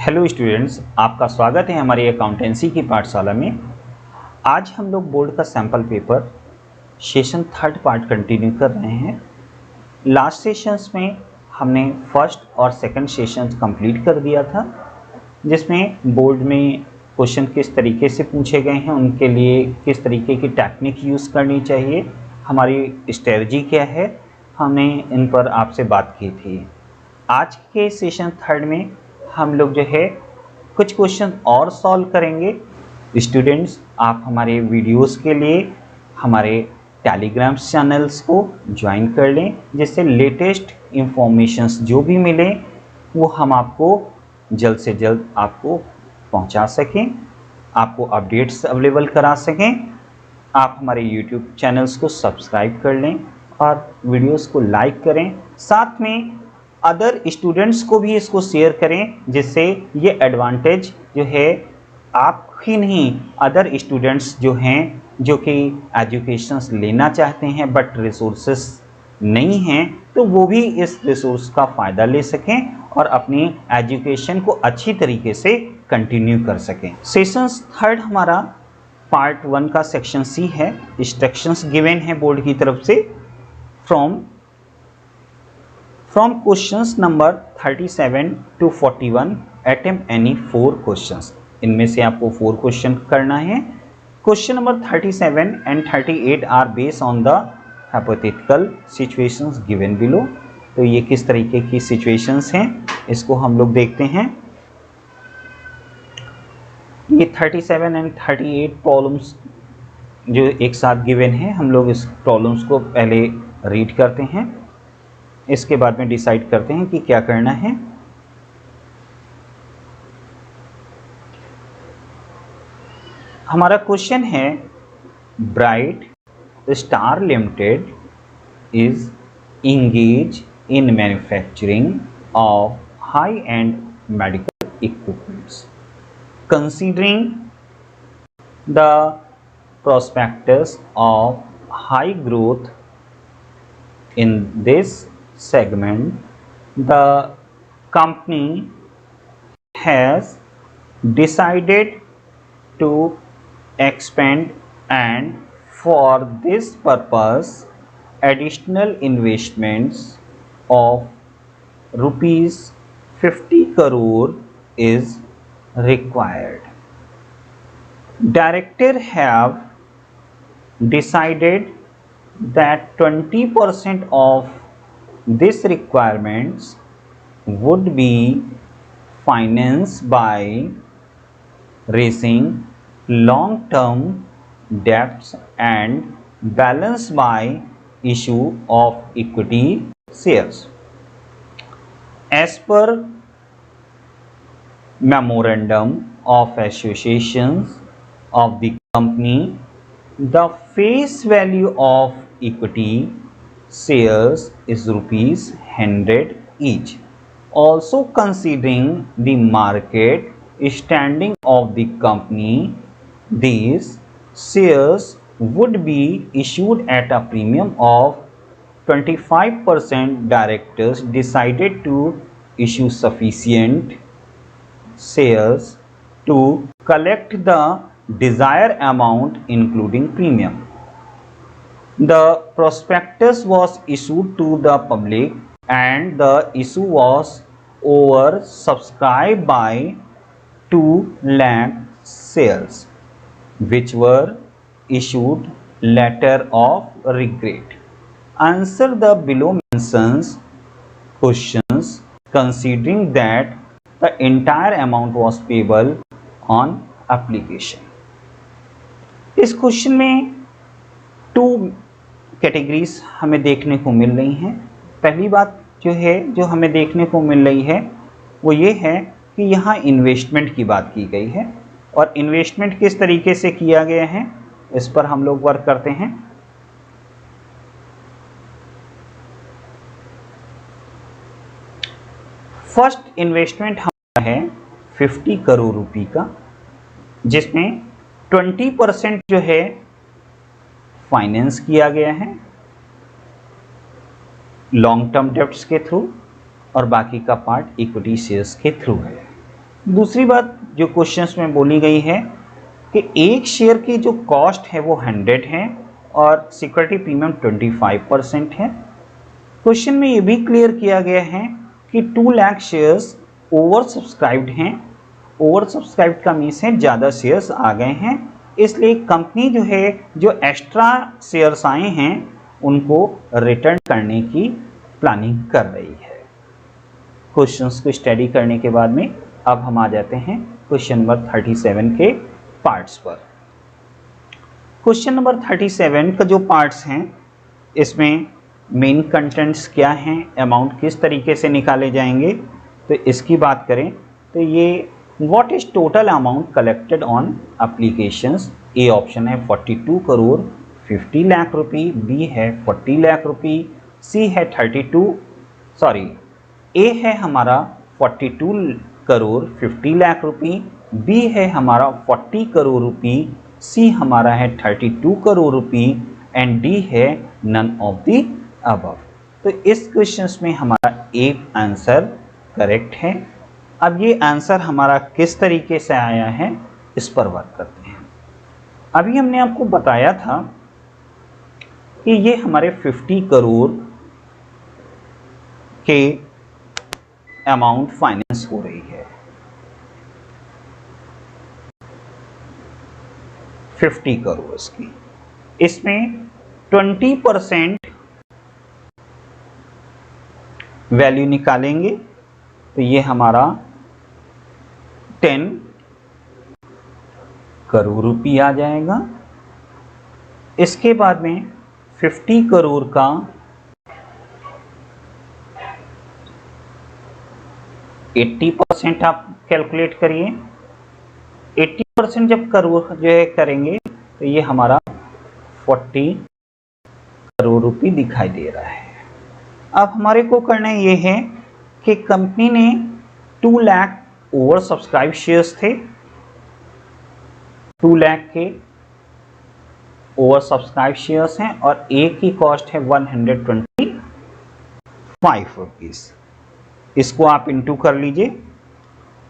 Hello students, आपका स्वागत है हमारी अकाउंटेंसी की पाठशाला में। आज हम लोग बोर्ड का sample paper session 3 part continue कर रहे हैं। लास्ट सेशंस में हमने फर्स्ट और सेकंड सेशंस कंप्लीट कर दिया था, जिसमें बोर्ड में क्वेश्चन किस तरीके से पूछे गए हैं, उनके लिए किस तरीके की टेक्निक यूज़ करनी चाहिए, हमारी स्ट्रेटजी क्या है, हमने इन पर आपसे बात की थी। आज के सेशन 3 में हम लोग जो है कुछ क्वेश्चन और सॉल्व करेंगे। स्टूडेंट्स, आप हमारे वीडियोस के लिए हमारे टेलीग्राम चैनल्स को ज्वाइन कर लें, जिससे लेटेस्ट इंफॉर्मेशंस जो भी मिले वो हम आपको जल्द से जल्द आपको पहुंचा सकें, आपको अपडेट्स अवेलेबल करा सकें। आप हमारे यूट्यूब चैनल्स को सब्सक्राइब कर लें और वीडियोस को लाइक करें, साथ में अदर स्टूडेंट्स को भी इसको शेयर करें, जिससे ये एडवांटेज जो है आप ही नहीं, अदर स्टूडेंट्स जो हैं जो कि एजुकेशंस लेना चाहते हैं बट रिसोर्सेस नहीं हैं, तो वो भी इस रिसोर्स का फ़ायदा ले सकें और अपनी एजुकेशन को अच्छी तरीके से कंटिन्यू कर सकें। सेशंस 3 हमारा पार्ट 1 का सेक्शन सी है। इंस्ट्रक्शंस गिवन है बोर्ड की तरफ से from questions number 37 to 41 attempt any 4 questions. इनमें से आपको 4 क्वेश्चन करना है। Question number 37 and 38 are based on the hypothetical situations given below. तो ये किस तरीके की सिचुएशंस हैं, इसको हम लोग देखते हैं। ये 37 एंड 38 प्रॉब्लम्स जो एक साथ गिवन है, हम लोग इस प्रॉब्लम्स को पहले रीड करते हैं, इसके बाद में डिसाइड करते हैं कि क्या करना है। हमारा क्वेश्चन है, bright star limited is engage in manufacturing of high and medical equipments. Considering the prospectus of high growth in this segment, the company has decided to expand, and for this purpose additional investments of rupees 50 crore is required. Director have decided that 20% of this requirements would be financed by raising long-term debts and balance by issue of equity shares. As per memorandum of associations of the company, the face value of equity shares is rupees 100 each. Also considering the market standing of the company, these shares would be issued at a premium of 25%. Directors decided to issue sufficient shares to collect the desired amount including premium. The prospectus was issued to the public and the issue was oversubscribed by 2 lakh shares, which were issued letter of regret. Answer the below mentions questions considering that the entire amount was payable on application. इस question में 2 categories हमें देखने को मिल रही हैं। पहली बात जो हमें देखने को मिल रही है वो ये है कि यहाँ इन्वेस्टमेंट की बात की गई है, और इन्वेस्टमेंट किस तरीके से किया गया है इस पर हम लोग वर्क करते हैं। फर्स्ट इन्वेस्टमेंट हमारा है 50 करोड़ रुपए का, जिसमें 20% जो है फाइनेंस किया गया है लॉन्ग टर्म डेब्ट्स के थ्रू और बाकी का पार्ट इक्विटी शेयर्स के थ्रू है। दूसरी बात जो क्वेश्चंस में बोली गई है कि एक शेयर की जो कॉस्ट है वो 100 है और सिक्योरिटी प्रीमियम 25% है। क्वेश्चन में ये भी क्लियर किया गया है कि 2 लाख शेयर्स ओवर सब्सक्राइब्ड हैं। ओवर सब्सक्राइब्ड का मीन्स है ज़्यादा शेयर्स आ गए हैं, इसलिए कंपनी जो है जो एक्स्ट्रा शेयर्स आए हैं उनको रिटर्न करने की प्लानिंग कर रही है। क्वेश्चंस को स्टडी करने के बाद में अब हम आ जाते हैं क्वेश्चन नंबर 37 के पार्ट्स पर। क्वेश्चन नंबर 37 का जो पार्ट्स हैं इसमें मेन कंटेंट्स क्या हैं, अमाउंट किस तरीके से निकाले जाएंगे, तो इसकी बात करें तो ये what is total amount collected on applications. A option है 42 करोड़ 50 लाख रुपी, बी है 40 लाख रुपी, सी है 32 ए है हमारा 42 करोड़ 50 लाख रुपी, बी है हमारा 40 करोड़ रुपी, सी हमारा है 32 करोड़ रुपी एंड डी है नन ऑफ द अबव। तो इस क्वेश्चंस में हमारा एक आंसर करेक्ट है। अब ये आंसर हमारा किस तरीके से आया है इस पर वर्क करते हैं। अभी हमने आपको बताया था कि ये हमारे 50 करोड़ के अमाउंट फाइनेंस हो रही है। 50 करोड़ की, इसमें 20% वैल्यू निकालेंगे तो ये हमारा 10 करोड़ रुपये आ जाएगा। इसके बाद में 50 करोड़ का 80% आप कैलकुलेट करिए। 80% जब करोड़ जो है करेंगे तो ये हमारा 40 करोड़ रुपये दिखाई दे रहा है। अब हमारे को करना ये है कि कंपनी ने 2 लाख ओवर सब्सक्राइब शेयर्स थे, 2 लाख के ओवर सब्सक्राइब शेयर्स हैं और एक की कॉस्ट है 125 रुपीज़। इसको आप इंटू कर लीजिए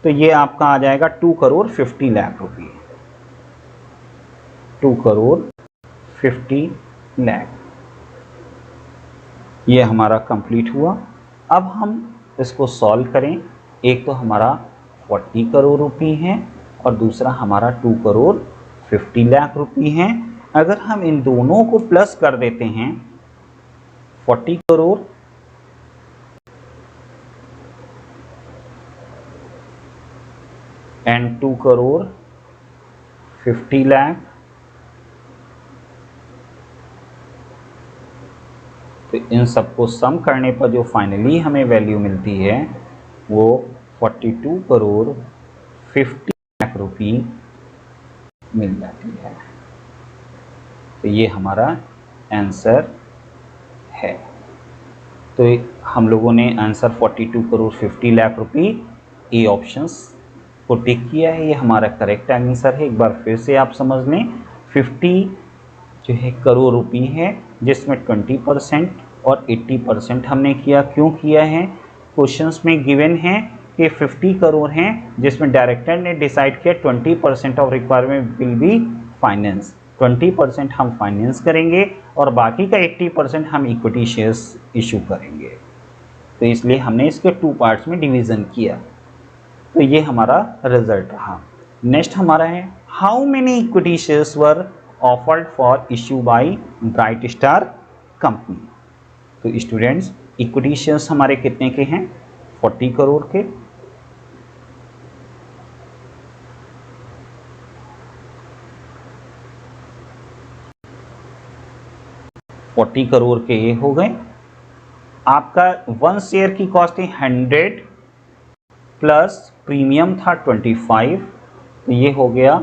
तो ये आपका आ जाएगा 2 करोड़ 50 लाख रुपये। 2 करोड़ 50 लाख ये हमारा कंप्लीट हुआ। अब हम इसको सॉल्व करें। एक तो हमारा 40 करोड़ रुपये हैं और दूसरा हमारा 2 करोड़ 50 लाख रुपये हैं। अगर हम इन दोनों को प्लस कर देते हैं 40 करोड़ एंड 2 करोड़ 50 लाख, तो इन सबको सम करने पर जो फाइनली हमें वैल्यू मिलती है वो 42 करोड़ 50 लाख रुपये मिल जाती है। तो ये हमारा आंसर है। तो हम लोगों ने आंसर 42 करोड़ 50 लाख रुपये ए ऑप्शंस को टिक किया है। ये हमारा करेक्ट आंसर है। एक बार फिर से आप समझ लें 50 जो है करोड़ रुपये है जिसमें 20% और 80% हमने किया। क्यों किया है? क्वेश्चंस में गिवन है कि 50 करोड़ हैं जिसमें डायरेक्टर ने डिसाइड किया 20% of requirement will be finance, 20% हम फाइनेंस करेंगे और बाकी का 80% हम इक्विटी शेयर्स इशू करेंगे। तो इसलिए हमने इसके 2 पार्ट्स में डिवीज़न किया। तो ये हमारा रिजल्ट रहा। नेक्स्ट हमारा है how many equity shares were offered for issue bye bright star company. तो स्टूडेंट्स इक्विटी शेयर्स हमारे कितने के हैं? 40 करोड़ के। ये हो गए। आपका 1 शेयर की कॉस्ट थी 100 प्लस प्रीमियम था 25, तो ये हो गया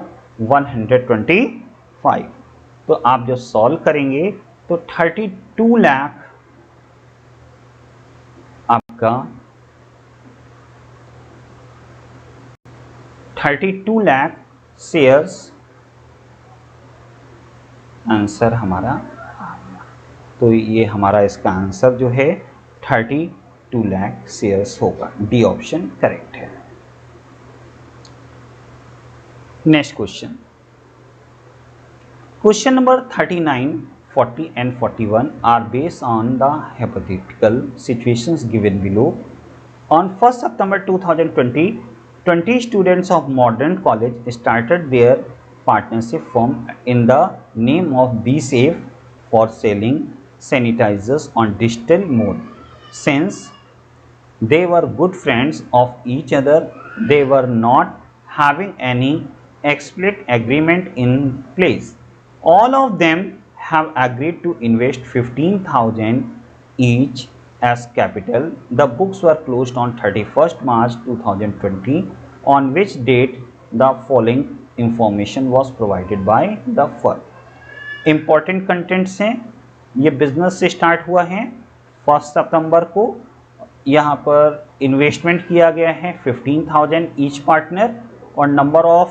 125। तो आप जो सॉल्व करेंगे तो 32 लाख आपका 32 लाख शेयर्स आंसर हमारा। तो ये हमारा इसका आंसर जो है 32 लाख शेयर्स होगा। डी ऑप्शन करेक्ट है। Next question, question number 39, 40 and 41 are based on the hypothetical situations given below. On 1st September 2020, 20 students of Modern College started their partnership firm in the name of Be Safe for selling sanitizers on digital mode. Since they were good friends of each other, they were not having any explicit agreement in place. All of them have agreed to invest 15,000 each as capital. The books were closed on 31st March 2020, on which date the following information was provided by the firm. Important contents हैं, ये business से start हुआ है 1 सितंबर को। यहाँ पर investment किया गया है 15,000 ईच पार्टनर, और नंबर ऑफ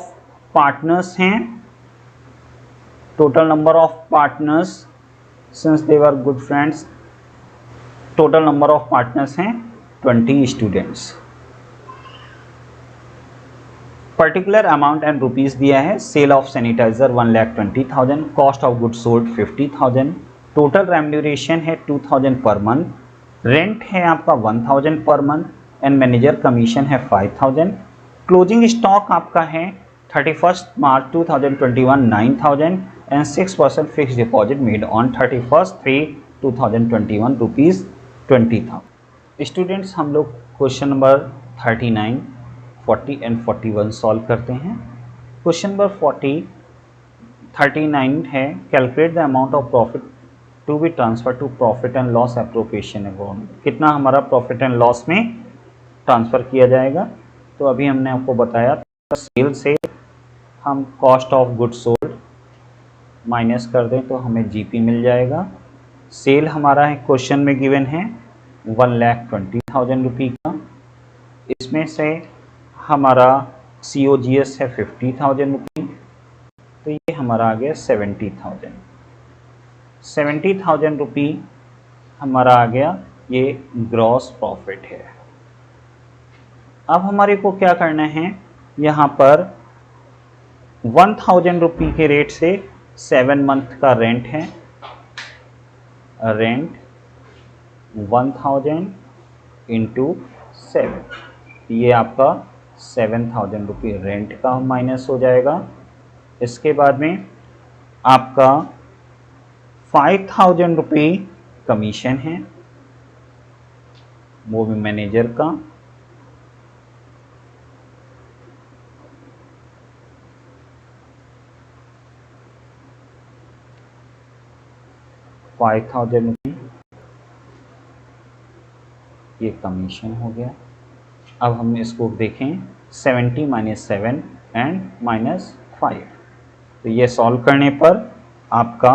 पार्टनर्स हैं, total number of partners since they were good friends, total number of partners हैं 20 students. Particular amount and rupees दिया है। Sale of sanitiser 1,20,000, cost of good sold 50,000, total remuneration है 2,000 per month, rent है आपका 1,000 per month and manager commission है 5,000। Closing stock आपका है 31st March 2021 9,000 and 6% fixed deposit made on 31st 3 2021 rupees 20,000। Students, हम लोग क्वेश्चन नंबर 39, 40 एंड 41 सॉल्व करते हैं। क्वेश्चन नंबर 39 है, calculate the amount of profit to be transfer to profit and loss appropriation account. कितना हमारा profit and loss में transfer किया जाएगा। तो अभी हमने आपको बताया सेल से हम cost of goods sold minus कर दें तो हमें जीपी मिल जाएगा। सेल हमारा है क्वेश्चन में गिवन है 1,20,000 रुपये का, इसमें से हमारा COGS है 50,000 रुपये, तो ये हमारा आ गया 70,000 रुपये हमारा आ गया, ये ग्रॉस प्रॉफिट है। अब हमारे को क्या करना है, यहाँ पर 1,000 रुपये के रेट से 7 मंथ का रेंट है, रेंट 1,000 इंटू 7, ये आपका 7,000 रुपये रेंट का माइनस हो जाएगा। इसके बाद में आपका 5,000 रुपये कमीशन है, वो भी मैनेजर का, 5,000 रुपये ये कमीशन हो गया। अब हम इसको देखें 70 - 7 एंड -5, तो ये सॉल्व करने पर आपका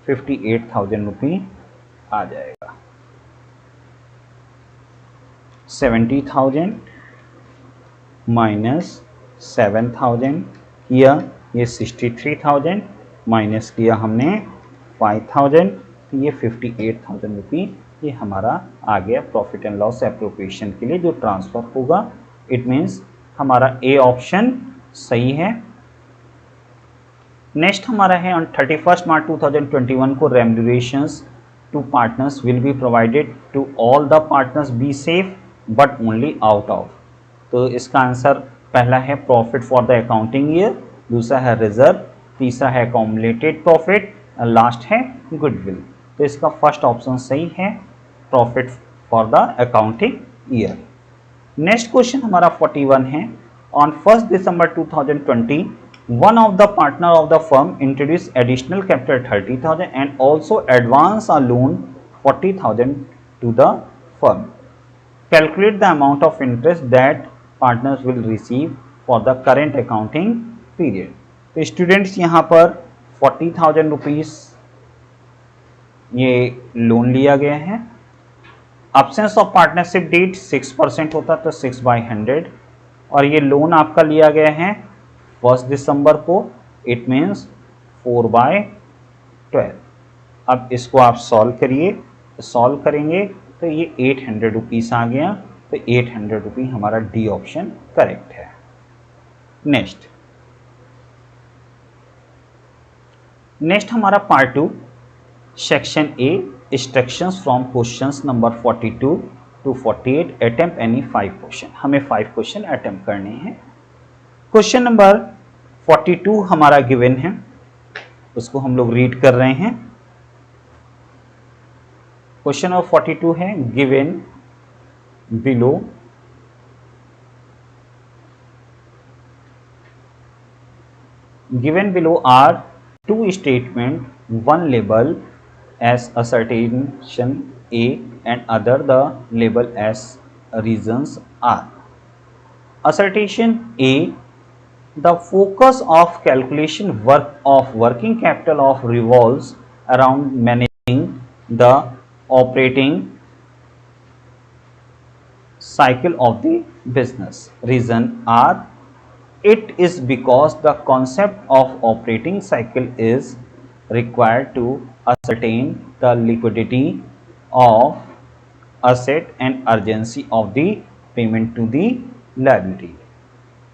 58,000 रुपये आ जाएगा। 70,000 - 7,000 किया, ये 63,000 माइनस किया हमने 5,000, ये 58,000 रुपये ये हमारा आ गया प्रॉफिट एंड लॉस एप्रोप्रिएशन के लिए जो ट्रांसफ़र होगा। इट मीन्स हमारा ए ऑप्शन सही है। नेक्स्ट हमारा है ऑन 31st March 2021 को remunerations to partners will be provided to all the partners be safe but only out of. तो इसका आंसर पहला है profit for the accounting year, दूसरा है रिजर्व, तीसरा है अकोमुलेटेड प्रॉफिट, लास्ट है गुडविल। तो इसका फर्स्ट ऑप्शन सही है, profit for the accounting year. Next question हमारा 41 है, on 1st December 2020 one of the partner of the firm introduced additional capital 30,000 and also advance a loan 40,000 to the firm. Calculate the amount of interest that partners will receive for the current accounting period. तो students यहाँ पर 40,000 rupees ये loan लिया गया है। Absence of partnership date 6% होता तो 6/100, और ये लोन आपका लिया गया है 1 दिसंबर को, इट मीन्स 4/12। अब इसको आप सॉल्व करिए, सॉल्व करेंगे तो ये 800 रुपीज़ आ गया, तो 800 रुपी हमारा डी ऑप्शन करेक्ट है। नेक्स्ट हमारा part 2 section A instructions from questions number 42 to 48 attempt any 5 question. हमें 5 क्वेश्चन अटेम्प्ट करने हैं। क्वेश्चन नंबर 42 हमारा गिवन है, उसको हम लोग रीड कर रहे हैं। क्वेश्चन नंबर 42 है given below are two statement, one label as assertion A and other the label as reasons are. Assertion A, the focus of calculation of working capital of revolves around managing the operating cycle of the business. Reason are, it is because the concept of operating cycle is required to ascertain the liquidity of asset and urgency of the payment to the liability.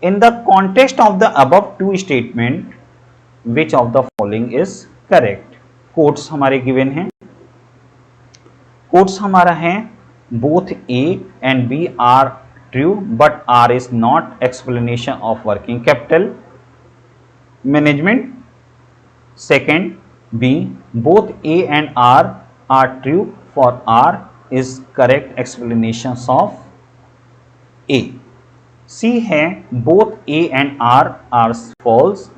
In the context of the above two statement, which of the following is correct? Quotes हमारे given हैं। quotes हमारा है both A and B are true but R is not explanation of working capital management. Second, B, both A and R are true for R is correct explanations of A. C है both A and R are false.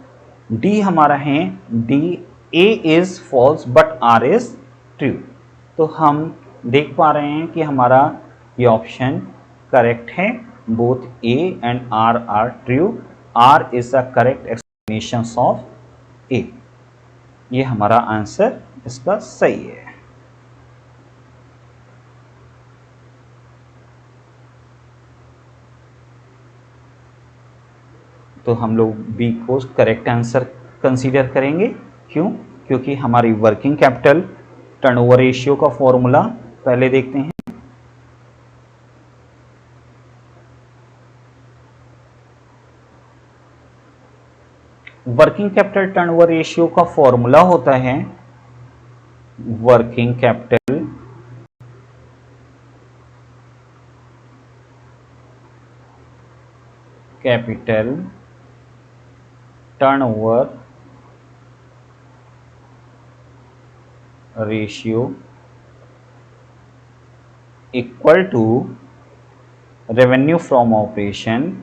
D हमारा है D, A is false but R is true. तो हम देख पा रहे हैं कि हमारा ये ऑप्शन करेक्ट है। Both A and R are true, R is the correct explanation of A. ये हमारा आंसर इसका सही है। तो हम लोग बी को करेक्ट आंसर कंसीडर करेंगे। क्यों? क्योंकि हमारी वर्किंग कैपिटल टर्नओवर रेशियो का फॉर्मूला पहले देखते हैं। वर्किंग कैपिटल टर्नओवर रेशियो का फॉर्मूला होता है working capital turnover ratio equal to revenue from operation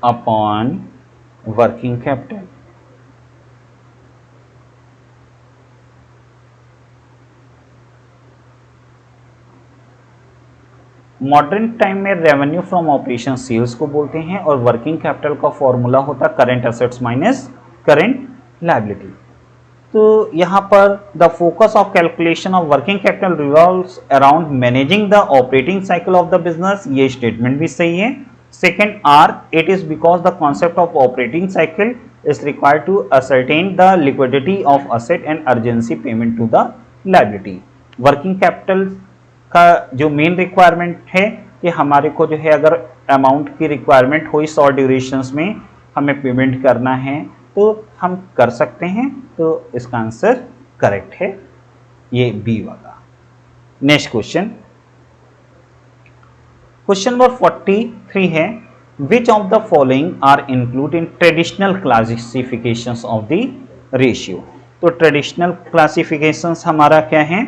upon working capital. Modern time में रेवेन्यू फ्रॉम ऑपरेशन सेल्स को बोलते हैं और वर्किंग कैपिटल का फॉर्मूला होता है current assets minus current liability. तो यहाँ पर the focus of calculation of working capital revolves around managing the operating cycle of the business, ये स्टेटमेंट भी सही है। Second R, it is because the concept of operating cycle is required to ascertain the liquidity of asset and urgency payment to the liability. Working capital का जो main requirement है कि हमारे को जो है अगर अमाउंट की रिक्वायरमेंट हुई शॉर्ट ड्यूरेशंस में हमें पेमेंट करना है तो हम कर सकते हैं। तो इसका आंसर करेक्ट है ये बी वाला। नेक्स्ट क्वेश्चन, क्वेश्चन नंबर 43 है which of the following are include in traditional classifications of the ratio. तो ट्रेडिशनल क्लासिफिकेशंस हमारा क्या है?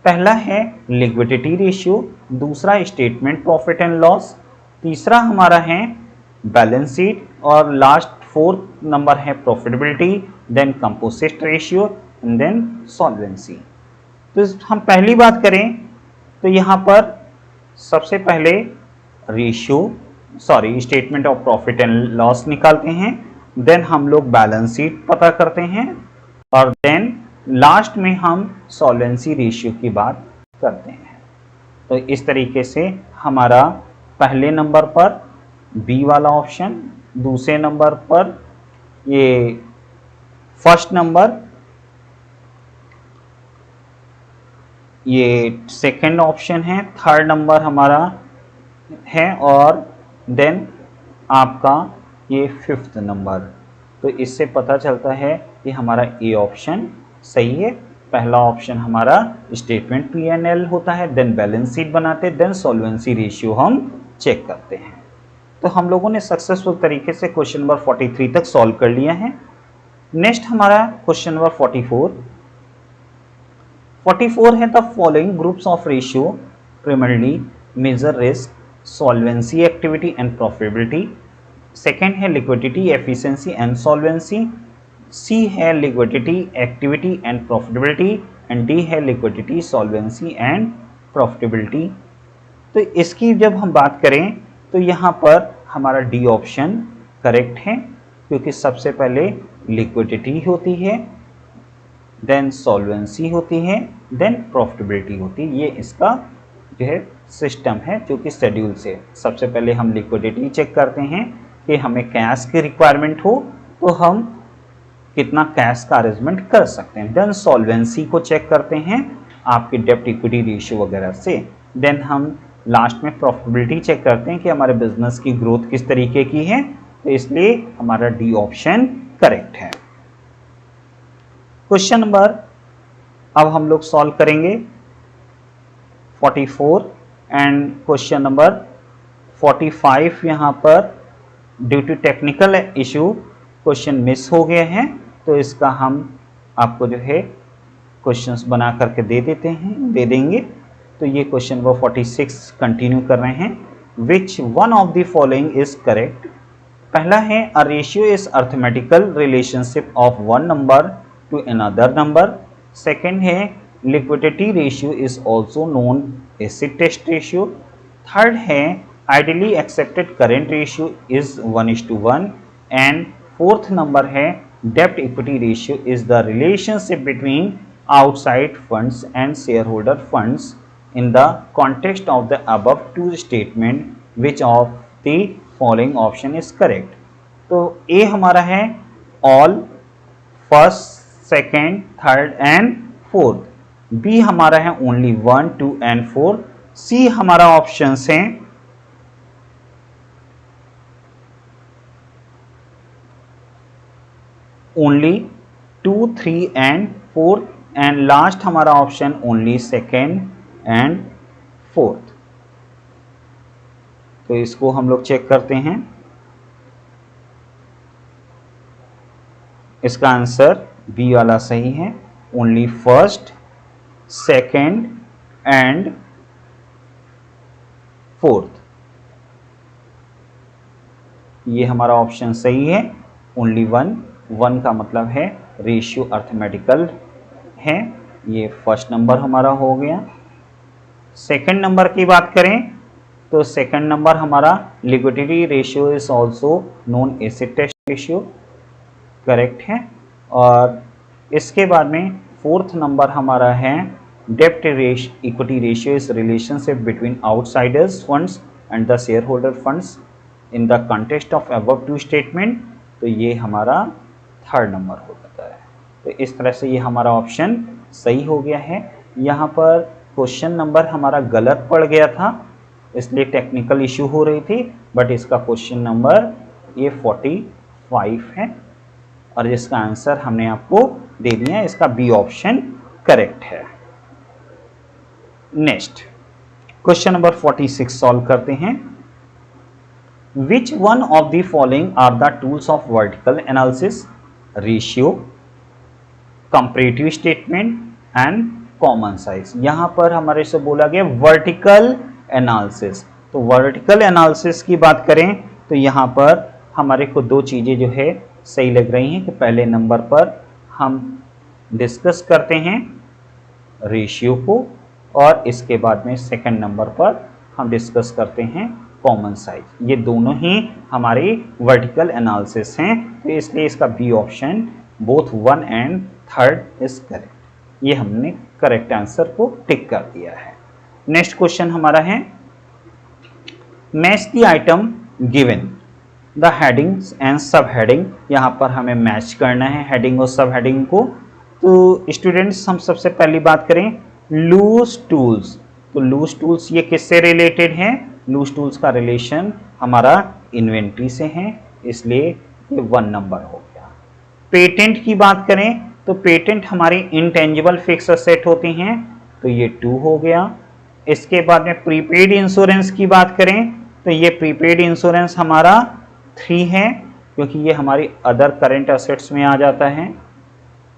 पहला है लिक्विडिटी रेशियो, दूसरा स्टेटमेंट प्रॉफिट एंड लॉस, तीसरा हमारा है बैलेंस शीट और लास्ट फोर्थ नंबर है profitability, then composite ratio and then solvency. तो हम पहली बात करें तो यहाँ पर सबसे पहले statement of profit and loss निकालते हैं, देन हम लोग बैलेंस शीट पता करते हैं और देन लास्ट में हम सॉल्वेंसी रेशियो की बात करते हैं। तो इस तरीके से हमारा पहले नंबर पर बी वाला ऑप्शन, दूसरे नंबर पर ये फर्स्ट नंबर, ये सेकंड ऑप्शन है, थर्ड नंबर हमारा है, और देन आपका ये फिफ्थ नंबर। तो इससे पता चलता है कि हमारा ए ऑप्शन सही है। पहला ऑप्शन हमारा स्टेटमेंट P&L होता है, देन बैलेंस शीट बनाते हैं, देन सॉल्वेंसी रेशियो हम चेक करते हैं। तो हम लोगों ने सक्सेसफुल तरीके से क्वेश्चन नंबर 43 तक सॉल्व कर लिया है। नेक्स्ट हमारा क्वेश्चन नंबर 44 है the following groups of ratio primarily measure risk, solvency, activity and profitability. Second है liquidity, efficiency and solvency. C है liquidity, activity and profitability, and D है लिक्विडिटी, सॉल्वेंसी एंड प्रॉफिटेबिलिटी। तो इसकी जब हम बात करें तो यहाँ पर हमारा डी ऑप्शन करेक्ट है, क्योंकि सबसे पहले लिक्विडिटी होती है, देन सॉल्वेंसी होती है, देन प्रॉफिटेबिलिटी होती है। ये इसका जो है सिस्टम है जो कि शेड्यूल से सबसे पहले हम लिक्विडिटी चेक करते हैं कि हमें कैश की रिक्वायरमेंट हो तो हम कितना कैश का अरेंजमेंट कर सकते हैं। देन सॉल्वेंसी को चेक करते हैं आपके डेब्ट इक्विटी रेशियो वगैरह से। देन हम लास्ट में प्रॉफिटेबिलिटी चेक करते हैं कि हमारे बिजनेस की ग्रोथ किस तरीके की है। तो इसलिए हमारा डी ऑप्शन करेक्ट है। क्वेश्चन नंबर अब हम लोग सॉल्व करेंगे 44 एंड क्वेश्चन नंबर 45 यहाँ पर due to technical issue question miss हो गए हैं, तो इसका हम आपको जो है क्वेश्चंस बना करके दे देंगे। तो ये क्वेश्चन नंबर 46 कंटिन्यू कर रहे हैं। Which one of the following is correct. पहला है a ratio is arithmetical relationship of one number to another number. Second है liquidity ratio is also known acid test ratio. Third है ideally accepted current ratio is 1:1, and fourth number है debt equity ratio is the relationship between outside funds and shareholder funds in the context of the above two statement, which of the following option is correct। तो A हमारा है all, first, second, third and fourth। B हमारा है only 1, 2 and 4। C हमारा option है only 2, 3 and 4, and last हमारा option only second and fourth. तो इसको हम लोग चेक करते हैं। इसका आंसर बी वाला सही है, only first, second and fourth. ये हमारा ऑप्शन सही है, ओनली 1 का मतलब है रेशियो अर्थमेटिकल है। ये फर्स्ट नंबर हमारा हो गया। सेकंड नंबर की बात करें तो सेकंड नंबर हमारा liquidity ratio is also known acid test ratio, correct है। और इसके बाद में फोर्थ नंबर हमारा है डेब्ट equity ratio is relationship between outsiders funds and the share holder funds in the context of above two statement. तो ये हमारा थर्ड नंबर हो जाता है। तो इस तरह से ये हमारा ऑप्शन सही हो गया है। यहाँ पर क्वेश्चन नंबर हमारा गलत पड़ गया था, इसलिए टेक्निकल इशू हो रही थी, बट इसका क्वेश्चन नंबर ये 45 है और इसका आंसर हमने आपको दे दिया है। इसका बी ऑप्शन करेक्ट है। नेक्स्ट क्वेश्चन नंबर 46 सॉल्व करते हैं। Which one of the following are the tools of vertical analysis, ratio, comparative statement and common size. यहां पर हमारे से बोला गया वर्टिकल एनालिसिस। तो वर्टिकल एनालिसिस की बात करें तो यहां पर हमारे को दो चीजें जो है सही लग रही हैं कि पहले नंबर पर हम डिस्कस करते हैं रेशियो को और इसके बाद में सेकंड नंबर पर हम डिस्कस करते हैं कॉमन साइज। ये दोनों ही हमारे वर्टिकल एनालिसिस हैं, तो इसलिए इसका B option both 1 and 3 is correct. ये हमने करेक्ट आंसर को टिक कर दिया है। नेक्स्ट क्वेश्चन हमारा है match the item given the headings and सब हेडिंग। यहाँ पर हमें मैच करना है हेडिंग और सब हेडिंग को। तो स्टूडेंट्स हम सबसे पहली बात करें लूज टूल्स। तो लूज टूल्स ये किससे रिलेटेड है? लूज टूल्स का रिलेशन हमारा इन्वेंट्री से है, इसलिए ये 1 नंबर हो गया। पेटेंट की बात करें तो पेटेंट हमारी इंटेंजिबल फिक्स एसेट होती हैं, तो ये 2 हो गया। इसके बाद में प्रीपेड इंश्योरेंस की बात करें तो ये प्रीपेड इंश्योरेंस हमारा 3 है, क्योंकि ये हमारी अदर करेंट एसेट्स में आ जाता है।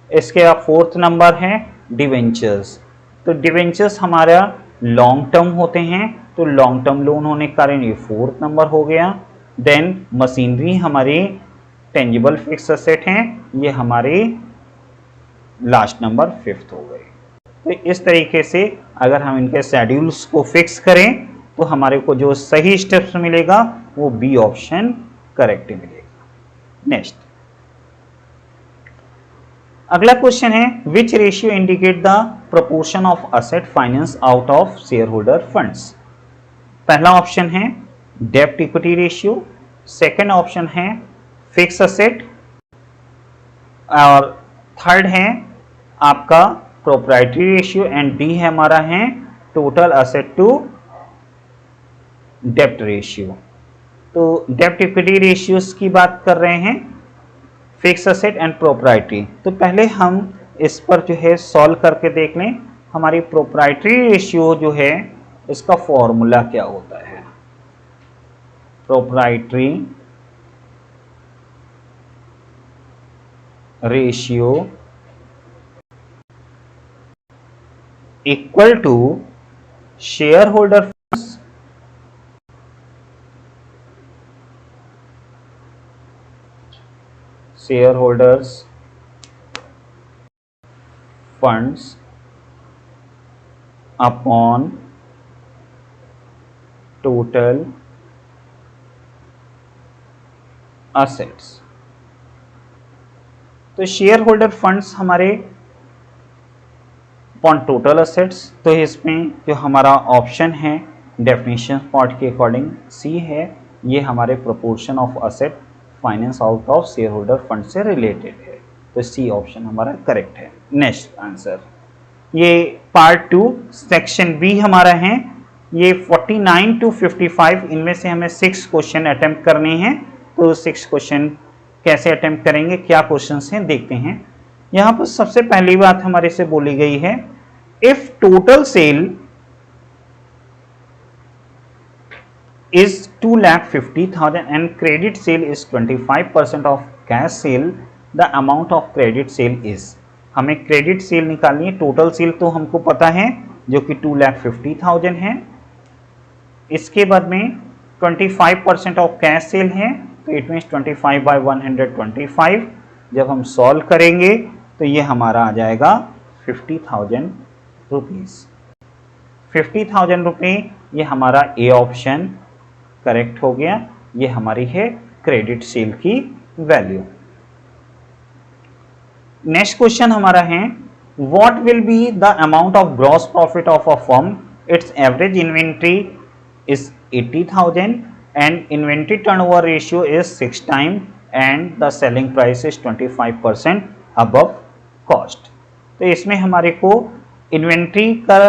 इसके बाद 4th नंबर है डिवेंचर्स। तो डिवेंचर्स हमारा लॉन्ग टर्म होते हैं, तो लॉन्ग टर्म लोन होने के कारण ये 4th नंबर हो गया। देन मशीनरी हमारी टेंजिबल फिक्स एसेट हैं, ये हमारे लास्ट नंबर 5th हो गए। तो इस तरीके से अगर हम इनके शेड्यूल्स को फिक्स करें तो हमारे को जो सही स्टेप्स मिलेगा वो बी ऑप्शन करेक्ट मिलेगा। नेक्स्ट अगला क्वेश्चन है विच ratio indicate the proportion of asset finance out of share holder funds. पहला ऑप्शन है डेब्ट इक्विटी रेशियो, सेकेंड ऑप्शन है फिक्स असेट, और थर्ड है आपका प्रोप्राइटरी रेशियो, एंड डी है हमारा है टोटल असेट टू डेब्ट रेशियो। तो डेब्ट इक्विटी रेशियोज की बात कर रहे हैं, फिक्स असेट एंड प्रोप्राइटरी। तो पहले हम इस पर जो है सॉल्व करके देख लें। हमारी प्रोप्राइटरी रेशियो जो है इसका फॉर्मूला क्या होता है? Proprietary ratio equal to share holder funds shareholders funds upon total assets। तो शेयर होल्डर फंड्स हमारे अपॉन टोटल असेट्स, तो इसमें जो हमारा ऑप्शन है डेफिनेशन पार्ट के अकॉर्डिंग सी है, ये हमारे proportion of asset finance out of share holder fund से रिलेटेड है, तो सी ऑप्शन हमारा करेक्ट है। नेक्स्ट आंसर ये पार्ट 2 सेक्शन बी हमारा है, ये 49 to 55 इनमें से हमें 6 क्वेश्चन अटेम्प्ट करने हैं। तो 6 क्वेश्चन कैसे अटेम्प्ट करेंगे, क्या क्वेश्चंस हैं देखते हैं। यहाँ पर सबसे पहली बात हमारे से बोली गई है if total sale is 2,50,000 and credit sale is 25% of cash sale, the amount of credit sale is। हमें क्रेडिट सेल निकालनी है, टोटल सेल तो हमको पता है जो कि 2,50,000 है। इसके बाद में 25% ऑफ कैश सेल है, तो इट मीन्स 25/125। जब हम सॉल्व करेंगे तो ये हमारा आ जाएगा 50,000 रुपीज़। 50,000 रुपये ये हमारा ए ऑप्शन करेक्ट हो गया, ये हमारी है क्रेडिट सेल की वैल्यू। नेक्स्ट क्वेश्चन हमारा है what will be the amount of gross profit of a firm, it's average inventory is 80,000 and inventory turnover ratio is 6 time and the selling price is 25% above cost. तो इसमें हमारे को inventory का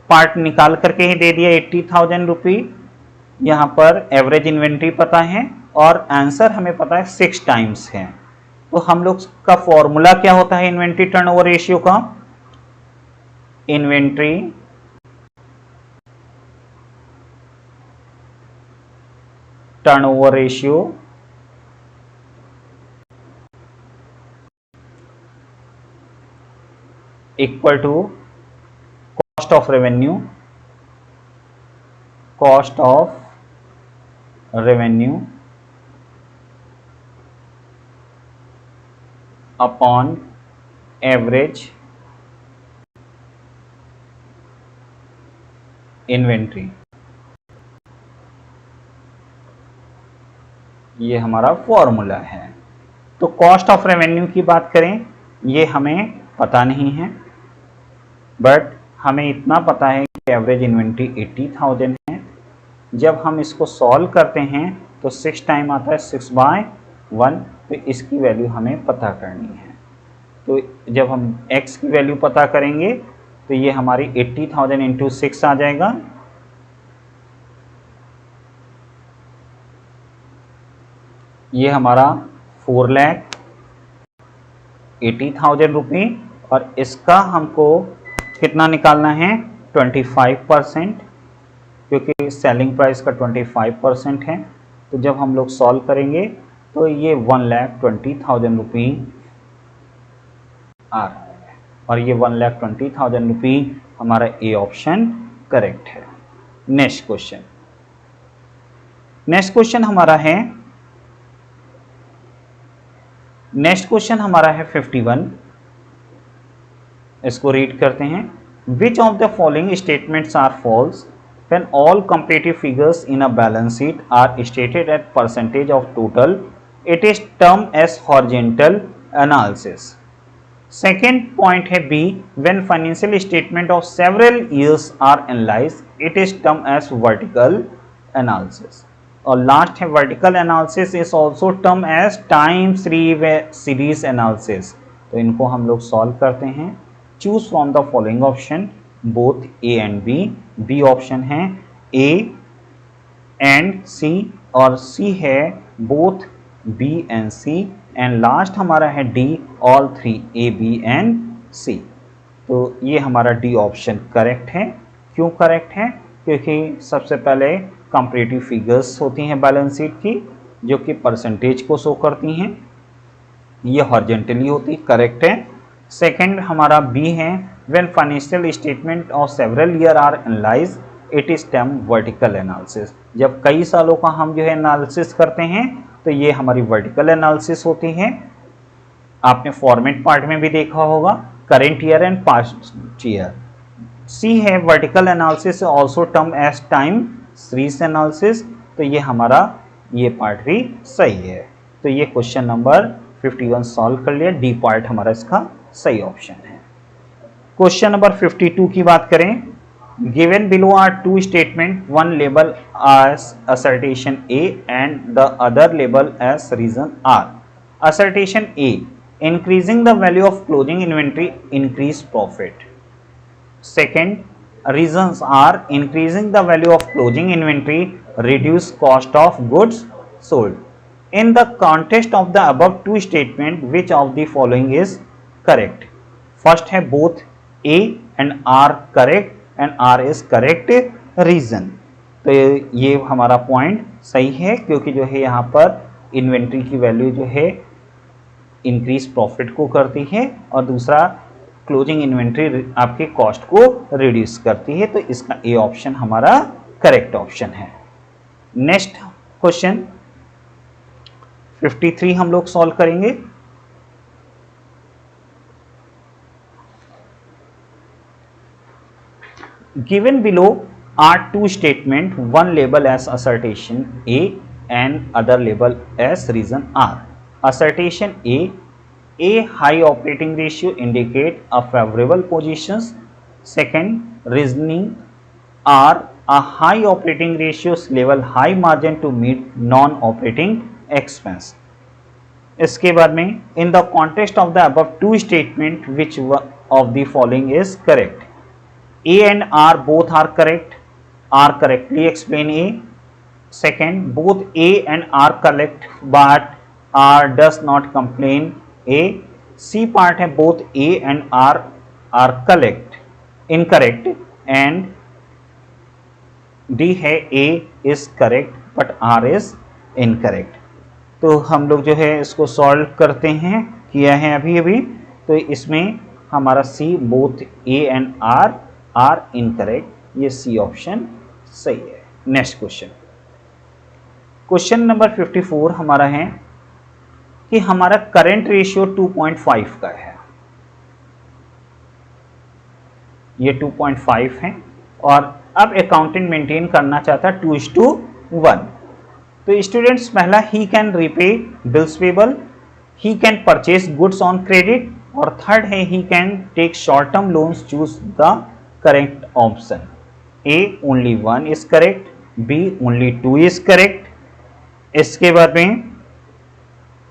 part निकाल करके ही दे दिया 80,000 रुपये, यहाँ पर एवरेज इन्वेंट्री पता है और आंसर हमें पता है 6 टाइम्स है। तो हम लोग का फॉर्मूला क्या होता है इन्वेंट्री टर्नओवर रेशियो का? Inventory turnover ratio equal to cost of revenue, cost of revenue upon average inventory. ये हमारा फॉर्मूला है। तो कॉस्ट ऑफ रेवेन्यू की बात करें, ये हमें पता नहीं है, बट हमें इतना पता है एवरेज इन्वेंट्री 80,000 है। जब हम इसको सॉल्व करते हैं तो 6 टाइम आता है 6/1, तो इसकी वैल्यू हमें पता करनी है। तो जब हम x की वैल्यू पता करेंगे तो ये हमारी 80,000 इंटू 6 आ जाएगा। ये हमारा 4,80,000 रुपये, और इसका हमको कितना निकालना है 25%, क्योंकि सेलिंग प्राइस का 25% है। तो जब हम लोग सॉल्व करेंगे तो ये 1,20,000 रुपये आ रहा है, और ये 1,20,000 रुपये हमारा ए ऑप्शन करेक्ट है। नेक्स्ट क्वेश्चन हमारा है 51। इसको रीड करते हैं। Which of the following statements are false when all comparative figures in a balance sheet are stated at percentage of total? It is termed as horizontal analysis. Second point है B, when financial statement of several years are analyzed, it is termed as vertical analysis. और last है vertical analysis is also termed as time series analysis. तो इनको हम लोग solve करते हैं। Choose from the following option both A and B। B option है A and C, और C है both B and C, and last हमारा है D, all 3 A, B and C। तो ये हमारा D ऑप्शन करेक्ट है। क्यों करेक्ट है? क्योंकि सबसे पहले कंपैरेटिव फिगर्स होती हैं बैलेंस शीट की, जो कि परसेंटेज को शो करती हैं, ये हॉरिजॉन्टली होती, करेक्ट है। सेकंड हमारा B है, when financial statement of several year are analyzed, it is termed vertical analysis. जब कई सालों का हम जो है एनालिसिस करते हैं तो ये हमारी वर्टिकल एनालिसिस होती है। आपने फॉर्मेट पार्ट में भी देखा होगा, current year and past year. C है vertical analysis also term as time series analysis, तो ये हमारा ये पार्ट भी सही है। तो ये क्वेश्चन नंबर 51 सॉल्व कर लिया। D पार्ट हमारा इसका सही ऑप्शन है। क्वेश्चन नंबर 52 की बात करें। Given below are two statement, one label as assertion A and the other label as reason R. Assertion A, increasing the value of closing inventory increase profit. Second, reasons are increasing the value of closing inventory reduce cost of goods sold. In the context of the above two statement which of the following is correct? First है both A and R correct and R is correct reason. तो ये हमारा point सही है, क्योंकि जो है यहाँ पर इन्वेंट्री की वैल्यू जो है इंक्रीज प्रॉफिट को करती है, और दूसरा क्लोजिंग इन्वेंट्री आपके कॉस्ट को रिड्यूस करती है। तो इसका A ऑप्शन हमारा करेक्ट ऑप्शन है। नेक्स्ट क्वेश्चन 53 हम लोग सॉल्व करेंगे। Given below are two statements, one label as assertion A and other label as reason R. Assertion A high operating ratio indicate a favorable positions. Second, reasoning R, a high operating ratios level high margin to meet non-operating expense. इसके बाद में in the context of the above two statement, which of the following is correct? A and R both are correct. R correctly explain A. Second, both A and R correct, but R does not complain A. C part है both A and R are correct, incorrect, and D है A is correct but R is incorrect. तो हम लोग जो है इसको solve करते हैं, किया है अभी। तो इसमें हमारा C both A and R R incorrect, ये सी ऑप्शन सही है। नेक्स्ट क्वेश्चन नंबर 54 हमारा है कि हमारा करंट रेशियो 2.5 का है। ये 2.5 है, और अब अकाउंटेंट मेंटेन करना चाहता है 2:1। तो स्टूडेंट्स, पहला he can repay bills payable, he can purchase goods on credit, और थर्ड है he can take short term loans, choose the correct option. A only 1 is correct, B only 2 is correct. इसके बाद में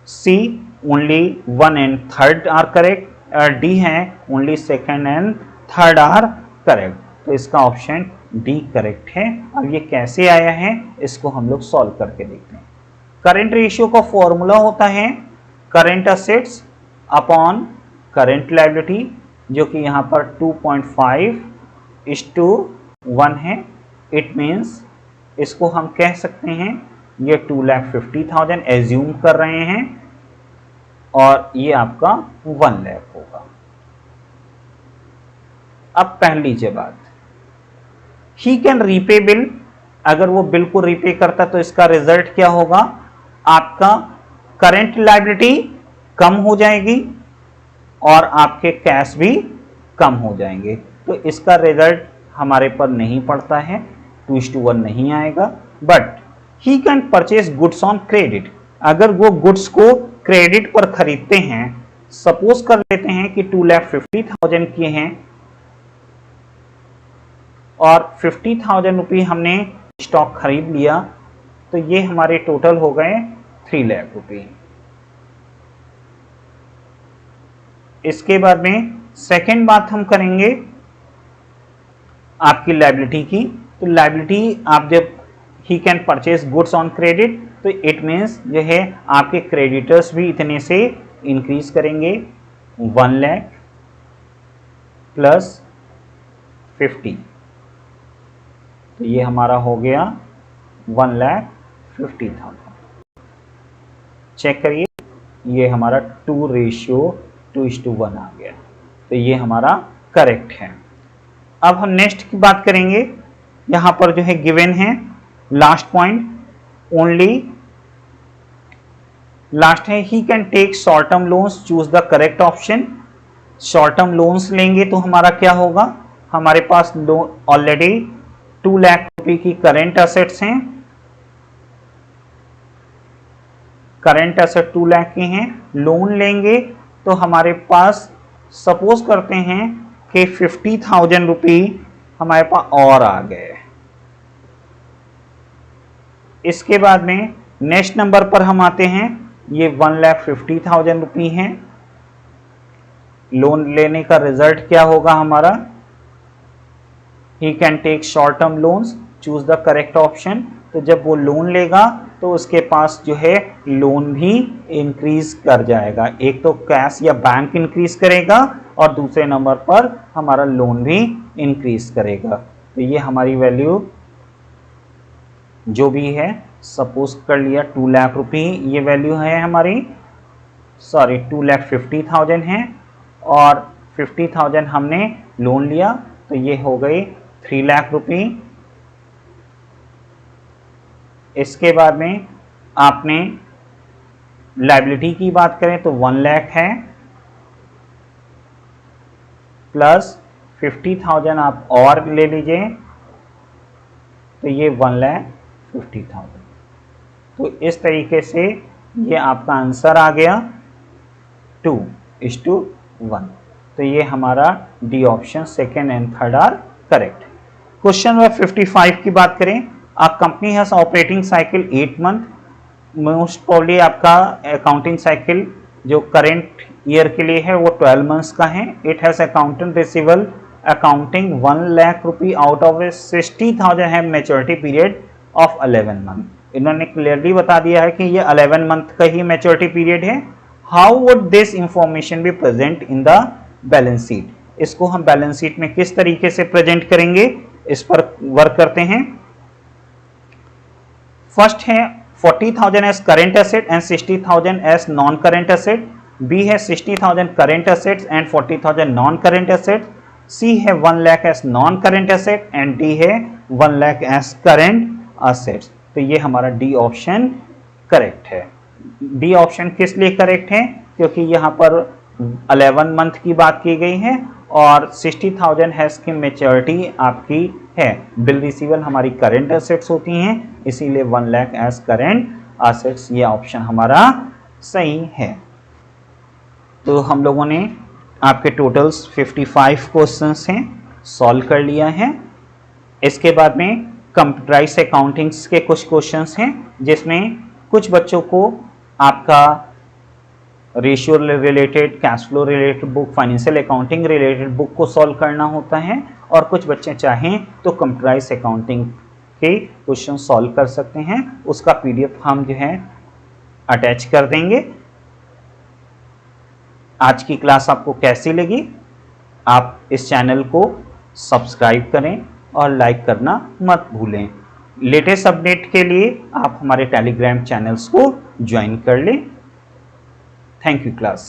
C only 1 and 3rd are correct, और D है only 2nd and 3rd are correct. तो इसका option D correct है। अब ये कैसे आया है इसको हम लोग सॉल्व करके देखते हैं। करंट रेशियो का फॉर्मूला होता है current assets upon current liability, जो कि यहाँ पर 2.5:1 है। इट मीन्स इसको हम कह सकते हैं ये 2,50,000 एज्यूम कर रहे हैं और ये आपका 1 लाख होगा। अब पहली बात, ही कैन रीपे बिल, अगर वो बिल को रीपे करता तो इसका रिजल्ट क्या होगा, आपका करंट लायबिलिटी कम हो जाएगी और आपके कैश भी कम हो जाएंगे। तो इसका रिजल्ट हमारे पर नहीं पड़ता है, 2:1 नहीं आएगा। But he can purchase goods on credit, अगर वो गुड्स को क्रेडिट पर खरीदते हैं, सपोज कर लेते हैं कि 2,50,000 के हैं और 50,000 रुपये हमने स्टॉक खरीद लिया, तो ये हमारे टोटल हो गए 3 लाख रुपये। इसके बाद में सेकेंड बात हम करेंगे आपकी लायबिलिटी की। तो लायबिलिटी आप जब ही can purchase goods on credit, तो इट मीन्स जो है आपके क्रेडिटर्स भी इतने से इंक्रीज करेंगे, 1 लाख प्लस 50, तो ये हमारा हो गया 1,50,000। चेक करिए, ये हमारा 2:1 आ गया, तो ये हमारा करेक्ट है। अब हम नेक्स्ट की बात करेंगे। यहां पर जो है गिवन है लास्ट पॉइंट, ओनली लास्ट है he can take short term loans, choose the correct option. Short term loans लेंगे तो हमारा क्या होगा, हमारे पास ऑलरेडी 2 लाख रुपए की करंट एसेट्स हैं, करंट एसेट 2 लाख के हैं। लोन लेंगे तो हमारे पास सपोज करते हैं कि 50,000 रुपये हमारे पास और आ गए। इसके बाद में नेक्स्ट नंबर पर हम आते हैं, ये 1,50,000 रुपये हैं। लोन लेने का रिजल्ट क्या होगा हमारा, he can take short term loans, choose the correct option. तो जब वो लोन लेगा तो उसके पास जो है लोन भी इंक्रीज कर जाएगा, एक तो कैश या बैंक इंक्रीज करेगा और दूसरे नंबर पर हमारा लोन भी इंक्रीज करेगा। तो ये हमारी वैल्यू जो भी है, सपोज कर लिया 2 लाख रुपये ये वैल्यू है हमारी, 2,50,000 है और 50,000 हमने लोन लिया, तो ये हो गई 3 लाख रुपये। इसके बाद में आपने लायबिलिटी की बात करें तो 1 लाख है, प्लस 50,000 आप और ले लीजिए, तो ये 1,50,000। तो इस तरीके से ये आपका आंसर आ गया 2:1। तो ये हमारा D option second and third are correct. Question number 55 की बात करें, a company has operating cycle 8 month, most probably आपका अकाउंटिंग साइकिल जो करेंट ईयर के लिए है वो 12 मंथ्स का है। It has accountant receivable accounting 1 lakh रुपये आउट ऑफ 60,000 है मैच्योरिटी पीरियड ऑफ 11 मंथ। इन्होंने क्लियरली बता दिया है कि ये 11 मंथ का ही मैच्योरिटी पीरियड है। How would this information be present in the balance sheet, इसको हम बैलेंस शीट में किस तरीके से प्रेजेंट करेंगे, इस पर वर्क करते हैं। फर्स्ट है 40,000 as current asset and 60,000 as non current asset. B है 60,000 current assets and 40,000 non current asset. C है 1 lakh as non current asset and D है 1 लाख एज करेंट एसेट्स। तो ये हमारा डी ऑप्शन करेक्ट है। डी ऑप्शन किस लिए करेक्ट है, क्योंकि यहाँ पर 11 मंथ की बात की गई है और 60,000 हैज की मैच्योरिटी आपकी है। बिल रिसीवल हमारी करेंट एसेट्स होती हैं, इसीलिए 1 लाख एज करेंट एसेट्स, ये ऑप्शन हमारा सही है। तो हम लोगों ने आपके टोटल्स 55 क्वेश्चंस हैं सॉल्व कर लिया है। इसके बाद में कंप्यूटराइज अकाउंटिंग्स के कुछ क्वेश्चंस हैं, जिसमें कुछ बच्चों को आपका ratio related, cash flow related book, financial accounting related book को सॉल्व करना होता है, और कुछ बच्चे चाहें तो कंप्यूटराइज अकाउंटिंग के क्वेश्चन सॉल्व कर सकते हैं। उसका पीडीएफ हम जो है अटैच कर देंगे। आज की क्लास आपको कैसी लगी? आप इस चैनल को सब्सक्राइब करें और लाइक करना मत भूलें। लेटेस्ट अपडेट के लिए आप हमारे टेलीग्राम चैनल्स को ज्वाइन कर लें। Thank you class.